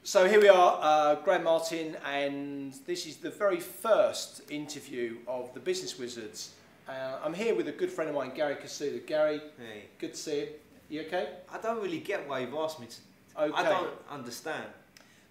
So here we are, Graham Martin, and this is the very first interview of the Business Wizards. I'm here with a good friend of mine, Garry Koussoullou. Gary, hey. Good to see you. You okay? I don't really get why you've asked me to. Okay. I don't understand.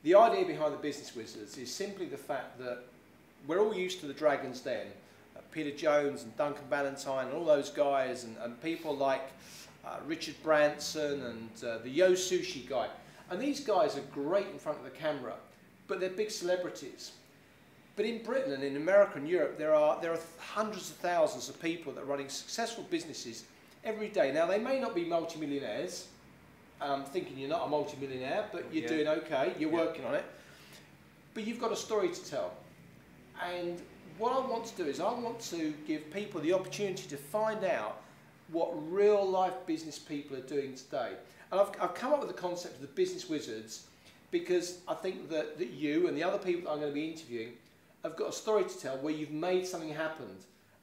The idea behind the Business Wizards is simply the fact that we're all used to the Dragon's Den. Peter Jones and Duncan Ballantyne and all those guys, and people like Richard Branson and the Yo Sushi guy. And these guys are great in front of the camera, but they're big celebrities. But in Britain and in America and Europe, there are hundreds of thousands of people that are running successful businesses every day. Now, they may not be multimillionaires, thinking you're not a multimillionaire, but you're doing okay, you're working on it. But you've got a story to tell. And what I want to do is I want to give people the opportunity to find out what real life business people are doing today. And I've come up with the concept of the Business Wizards because I think that you and the other people that I'm going to be interviewing have got a story to tell where you've made something happen.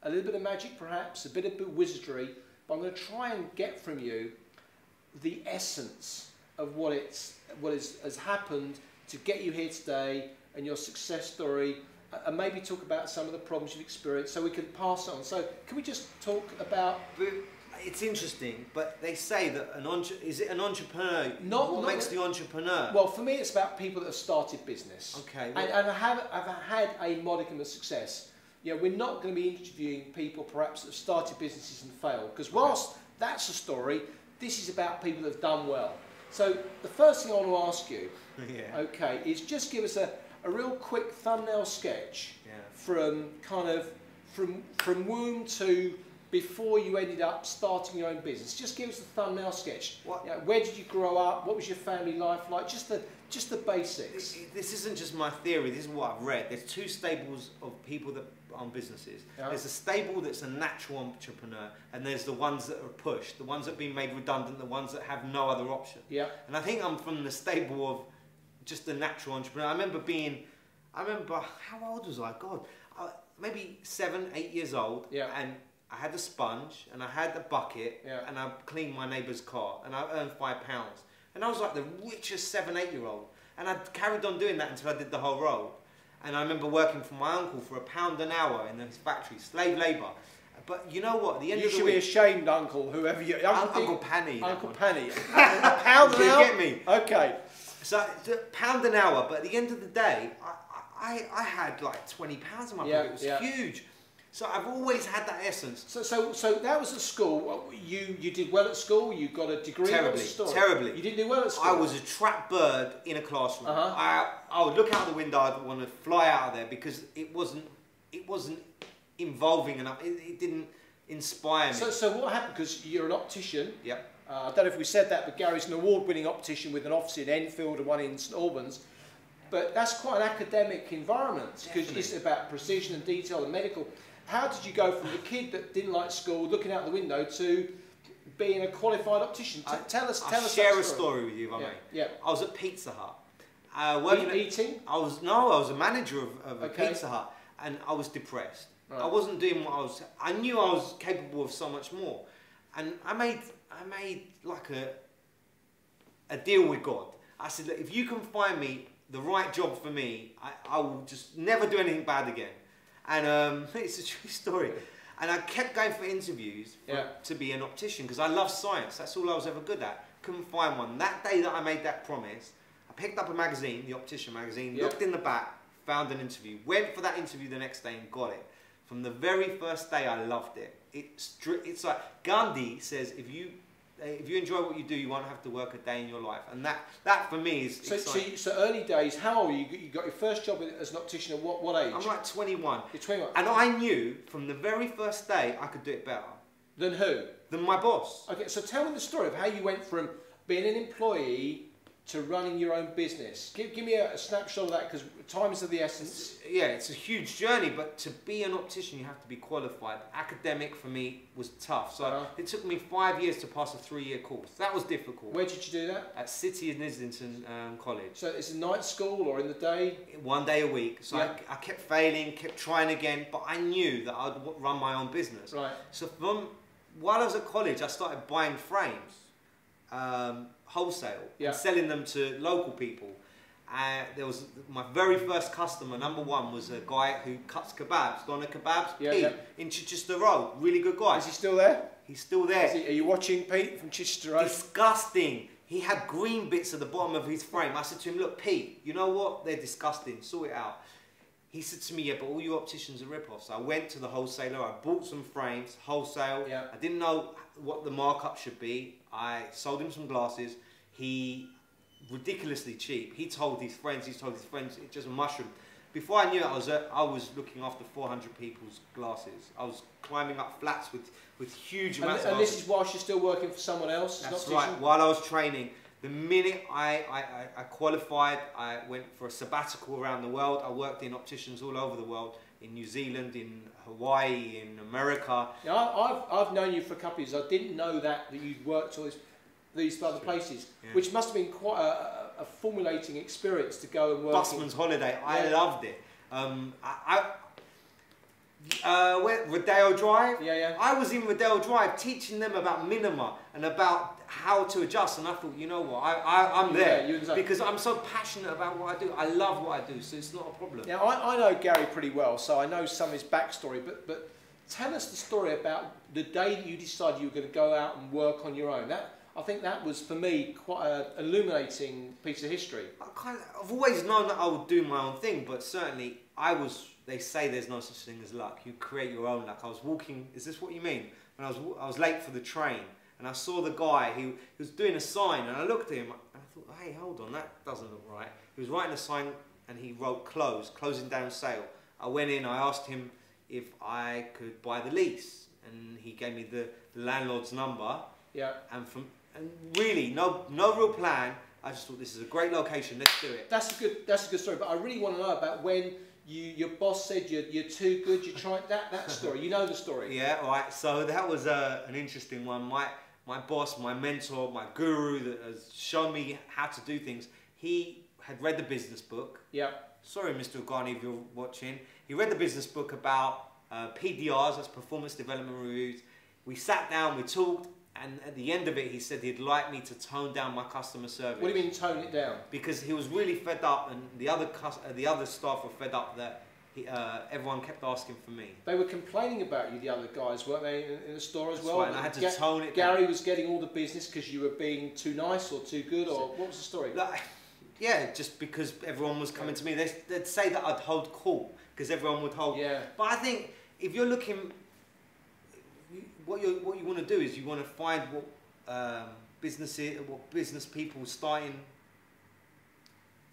A little bit of magic perhaps, a bit of wizardry, but I'm going to try and get from you the essence of what has happened to get you here today and your success story, and maybe talk about some of the problems you've experienced so we can pass on. So can we just talk about... It's interesting, but they say that is it an entrepreneur? What makes the entrepreneur? Well, for me, it's about people that have started business. Okay. And have had a modicum of success. You know, we're not going to be interviewing people perhaps that have started businesses and failed, because whilst that's a story, this is about people that have done well. So the first thing I want to ask you, okay, is just give us a real quick thumbnail sketch from kind of from womb to before you ended up starting your own business. Just give us a thumbnail sketch. You know, where did you grow up? What was your family life like? Just the basics. This isn't just my theory. This is what I've read. There's two stables of people that own businesses. There's a stable that's a natural entrepreneur, and there's the ones that are pushed, the ones that have been made redundant, the ones that have no other option. And I think I'm from the stable of just the natural entrepreneur. I remember, how old was I? God, maybe 7, 8 years old. And I had a sponge and I had a bucket and I cleaned my neighbour's car and I earned £5. And I was like the richest 7, 8 year old. And I carried on doing that until I did the whole role. And I remember working for my uncle for £1 an hour in his factory, slave labour. But you know what? At the end of the week, you should be ashamed, Uncle, whoever you... Uncle Panny. Uncle Panny. £1 an hour? You get me? Okay. So £1 an hour, but at the end of the day, I had like £20 in my pocket. It was huge. So I've always had that essence. So that was at school. You did well at school. You got a degree. Terribly. You didn't do well at school. I was a trapped bird in a classroom. I would look out the window. I'd want to fly out of there because it wasn't involving enough. It didn't inspire me. So what happened? Because you're an optician. Yep. I don't know if we said that, but Gary's an award-winning optician with an office in Enfield and one in St Albans. But that's quite an academic environment because it's about precision and detail and medical. How did you go from the kid that didn't like school, looking out the window, to being a qualified optician? Tell us. I'll share a story with you, if I may. I was at Pizza Hut. Eating? I was a manager of a Pizza Hut, and I was depressed. I wasn't doing what I knew I was capable of so much more, and I made like a deal with God. I said, look, if you can find me the right job for me, I will just never do anything bad again. And it's a true story. And I kept going for interviews to be an optician because I love science. That's all I was ever good at. Couldn't find one. That day that I made that promise, I picked up a magazine, the Optician magazine, looked in the back, found an interview, went for that interview the next day and got it. From the very first day, I loved it. It's like Gandhi says, if you enjoy what you do, you won't have to work a day in your life, and that for me is exciting. So early days. How old were you? You got your first job as an optician at what age? I'm like 21. You're 21. And I knew from the very first day I could do it better. Than who? Than my boss. Okay, so tell me the story of how you went from being an employee to running your own business. Give me a snapshot of that, because time is of the essence. It's a huge journey, but to be an optician you have to be qualified. Academic for me was tough, so it took me 5 years to pass a 3-year course. That was difficult. Where did you do that? At City in Islington College. So it's a night school or in the day? 1 day a week. So I kept failing, kept trying again, but I knew that I'd run my own business. Right. So while I was at college, I started buying frames. Wholesale and selling them to local people, there was my very first customer, number one, was a guy who cuts kebabs, Donna Kebabs, Pete, in Chichester Road. Really good guy. Is he still there? He's still there. Are you watching Pete from Chichester Road? Disgusting. He had green bits at the bottom of his frame. I said to him, look, Pete, you know what? They're disgusting. Sort it out. He said to me, yeah, but all your opticians are rip-offs. So I went to the wholesaler. I bought some frames, wholesale. Yeah. I didn't know what the markup should be. I sold him some glasses. He, ridiculously cheap. He told his friends, it just mushroomed. Before I knew it, I was looking after 400 people's glasses. I was climbing up flats with huge amounts of... And this is whilst you're still working for someone else? That's right. While I was training, the minute I qualified, I went for a sabbatical around the world. I worked in opticians all over the world, in New Zealand, in Hawaii, in America. Now, I've known you for a couple of years. I didn't know that you'd worked all these other places, which must have been quite a formulating experience to go and work. Busman's holiday. I loved it. Rodeo Drive. I was in Rodeo Drive teaching them about minima and about how to adjust, and I thought, you know what, I'm there because I'm so passionate about what I do. I love what I do, so it's not a problem. Now, I know Gary pretty well, so I know some of his backstory, but tell us the story about the day that you decided you were going to go out and work on your own. I think that was, for me, quite an illuminating piece of history. I've always known that I would do my own thing, but certainly they say there's no such thing as luck. You create your own luck. I was walking, is this what you mean? When I was late for the train, and I saw the guy, he was doing a sign, and I looked at him, and I thought, hey, hold on, that doesn't look right. He was writing a sign, and he wrote closing down sale. I went in, I asked him if I could buy the lease, and he gave me the landlord's number. Yeah. And really, no real plan. I just thought, this is a great location, let's do it. That's a good story, but I really want to know about when your boss said you're too good, you tried that story. You know the story. Yeah, all right. So that was an interesting one. My boss, my mentor, my guru that has shown me how to do things, he had read the business book. Yeah. Sorry, Mr. Ghani, if you're watching. He read the business book about PDRs, that's Performance Development Reviews. We sat down, we talked, and at the end of it, he said he'd like me to tone down my customer service. What do you mean tone it down? Because he was really fed up, and the other staff were fed up that everyone kept asking for me. They were complaining about you, the other guys, weren't they, in the store as well? Right, and I had to tone it down. Gary was getting all the business because you were being too nice or too good, or what was the story? Yeah, just because everyone was coming to me. They'd say that I'd hold court, because everyone would hold. Yeah. But I think if you're looking... What you want to do is you want to find what business people starting.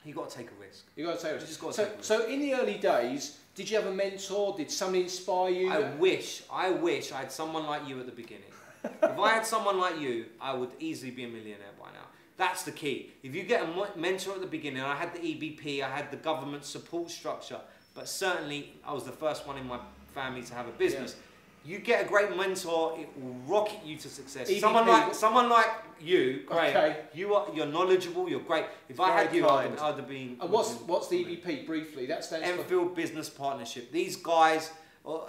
You got to take a risk. You got to take a risk. You just got to take a risk. So in the early days, did you have a mentor? Did somebody inspire you? I wish I had someone like you at the beginning. If I had someone like you, I would easily be a millionaire by now. That's the key. If you get a mentor at the beginning, I had the EBP, I had the government support structure, but certainly I was the first one in my family to have a business. Yeah. You get a great mentor, it will rocket you to success. EBP. Someone like you, Graham, okay. You're knowledgeable, you're great. If I had you, I'd have been... And what's the EBP, briefly? That stands for... Enfield Business Partnership. These guys,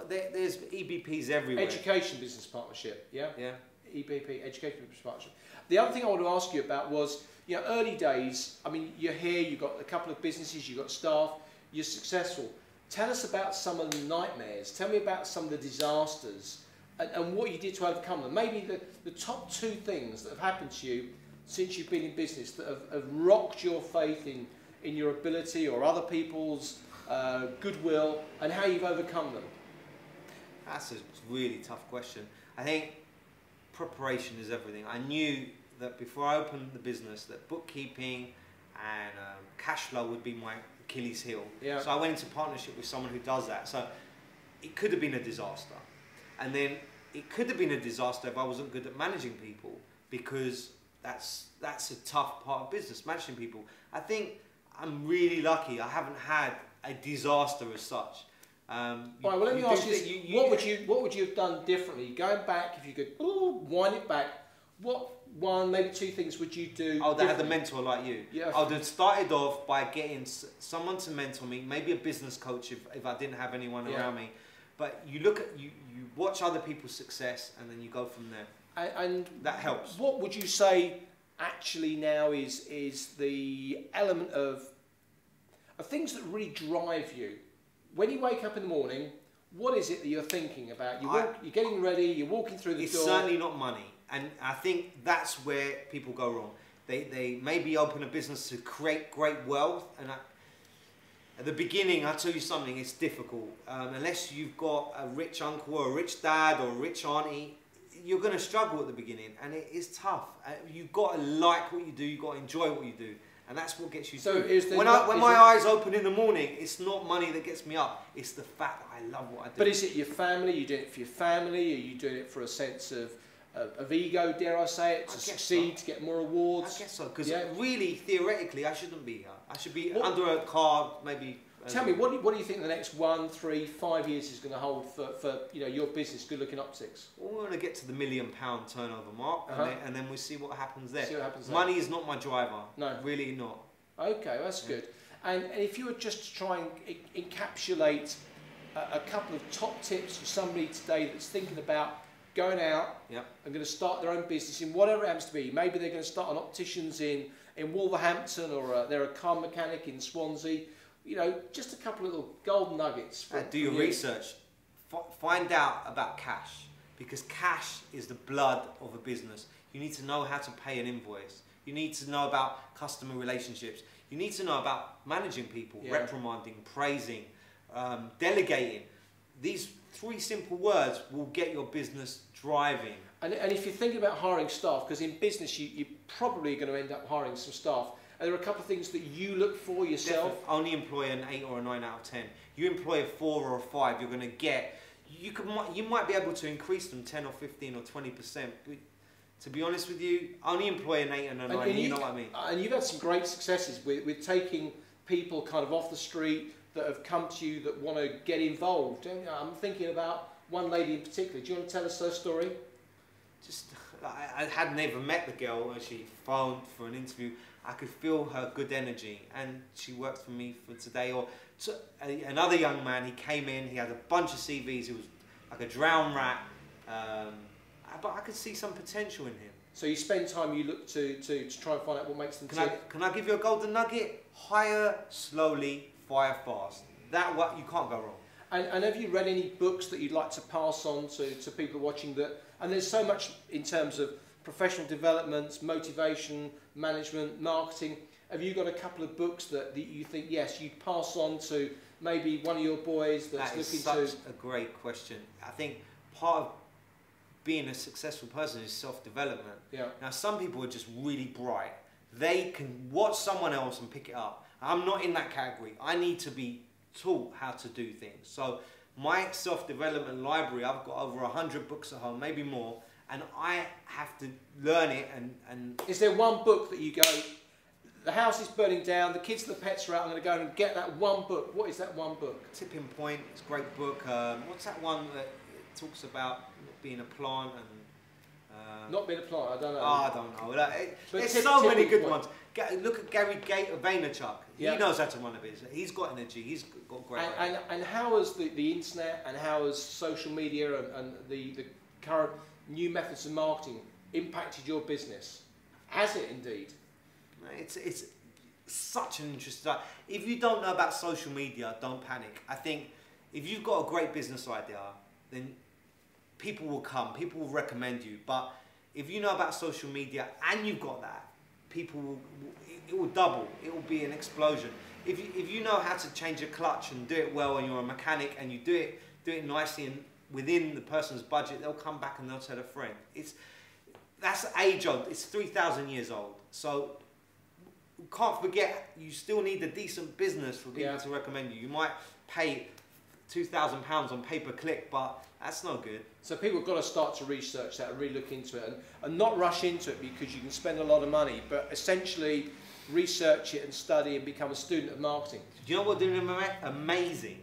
there's EBPs everywhere. Education Business Partnership, yeah? Yeah. EBP, Education Business Partnership. The other thing I want to ask you about was, early days, I mean, you're here, you've got a couple of businesses, you've got staff, you're successful. Tell us about some of the nightmares. Tell me about some of the disasters and what you did to overcome them. Maybe the top two things that have happened to you since you've been in business that have rocked your faith in your ability or other people's goodwill, and how you've overcome them. That's a really tough question. I think preparation is everything. I knew that before I opened the business that bookkeeping and cash flow would be my Achilles heel. Yeah. So I went into partnership with someone who does that. So it could have been a disaster. And then it could have been a disaster if I wasn't good at managing people, because that's a tough part of business, managing people. I think I'm really lucky. I haven't had a disaster as such. Right, well, let me ask you, what would you have done differently? Going back, if you could wind it back, what one, maybe two things would you do? I would have had a mentor like you. Yeah. I would have started off by getting someone to mentor me, maybe a business coach if I didn't have anyone around me. But you watch other people's success, and then you go from there. And that helps. What would you say actually now is the element of of things that really drive you. When you wake up in the morning, what is it that you're thinking about? You're getting ready, you're walking through the door. It's certainly not money. And I think that's where people go wrong. They maybe open a business to create great wealth. And at the beginning, I'll tell you something, it's difficult. Unless you've got a rich uncle or a rich dad or a rich auntie, you're going to struggle at the beginning. And it is tough. You've got to like what you do, you've got to enjoy what you do. And that's what gets you through. When my eyes open in the morning, it's not money that gets me up. It's the fact that I love what I do. But is it your family? Are you doing it for your family? Are you doing it for a sense of ego, dare I say it, to succeed, to get more awards? I guess so, because really, theoretically, I shouldn't be here. I should be under a car, maybe. Tell me, what do you think the next 1, 3, 5 years is going to hold for your business, Good Looking Optics? Well, we're going to get to the £1 million turnover mark, and then we'll see what happens there. See what happens there. Money is not my driver. No, really not. Okay, well, that's good. And if you were just to try and encapsulate a couple of top tips for somebody today that's thinking about going out and going to start their own business in whatever it happens to be. Maybe they're going to start an opticians in Wolverhampton, or they're a car mechanic in Swansea. Just a couple of little golden nuggets. Do your research. Find out about cash, because cash is the blood of a business. You need to know how to pay an invoice. You need to know about customer relationships. You need to know about managing people, reprimanding, praising, delegating. These 3 simple words will get your business driving. And if you're thinking about hiring staff, because in business you're probably going to end up hiring some staff, are there a couple of things that you look for yourself? Definitely. Only employ an 8 or a 9 out of 10. You employ a 4 or a 5, you're going to get. You might be able to increase them 10 or 15 or 20%. But to be honest with you, only employ an 8 and a 9. You know what I mean. And you've had some great successes with taking people kind of off the street that have come to you that want to get involved. And I'm thinking about one lady in particular. Do you want to tell us her story? I had never met the girl, and she phoned for an interview. I could feel her good energy, and she worked for me for today. Or another young man, he came in, he had a bunch of CVs, he was like a drown rat, but I could see some potential in him. So you spend time, you look to try and find out what makes them tick. Can I give you a golden nugget? Hire slowly, fire fast. That you can't go wrong. And have you read any books that you'd like to pass on to people watching that? And there's so much in terms of professional development, motivation, management, marketing. Have you got a couple of books that you think, yes, you'd pass on to maybe one of your boys that's looking to... That is such a great question. I think part of being a successful person is self-development. Yeah. Now, some people are just really bright. They can watch someone else and pick it up. I'm not in that category. I need to be taught how to do things. So my self-development library, I've got over 100 books at home, maybe more, and I have to learn it. And is there one book that you go, the house is burning down, the kids and the pets are out, I'm going to go and get that one book? What is that one book? Tipping Point, it's a great book. What's that one that talks about being a plant and... not being a plant, I don't know. Oh, I don't know. There's so many good ones. Look at Gary Vaynerchuk. He knows how to run a business. He's got energy. He's got great. And how has the internet and how has social media and the current new methods of marketing impacted your business? Has it indeed? It's such an interesting. If you don't know about social media, don't panic. I think if you've got a great business idea, then people will come. People will recommend you. But if you know about social media and you've got that, it will double. It will be an explosion. If you know how to change a clutch and do it well, and you're a mechanic and you do it nicely and within the person's budget, they'll come back and they'll tell a friend. That's age old. It's 3,000 years old. So can't forget, you still need a decent business for people to recommend you. You might pay £2,000 on pay-per-click, but that's no good. So people have got to start to research that and really look into it and not rush into it, because you can spend a lot of money, but essentially research it and study and become a student of marketing. Do you know what would have been amazing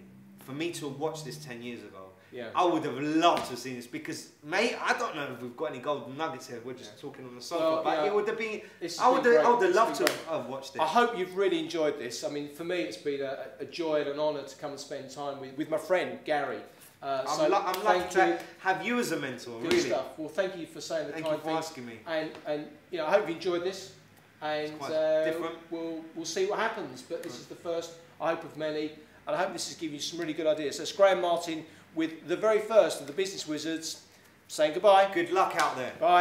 for me to have watched this 10 years ago? Yeah. I would have loved to have seen this, because, mate, I don't know if we've got any golden nuggets here. We're just talking on the sofa, but it would have been. I would have loved to have watched it. I hope you've really enjoyed this. I mean, for me, it's been a joy and an honour to come and spend time with my friend Gary. I'm lucky to have you as a mentor. Good stuff. Well, thank you for saying the kind things. Thank you for asking me. And I hope you enjoyed this. and we'll see what happens. But this is the first, I hope, of many, and I hope this has given you some really good ideas. So it's Graham Martin with the very first of the Business Wizards saying goodbye. Good luck out there. Bye.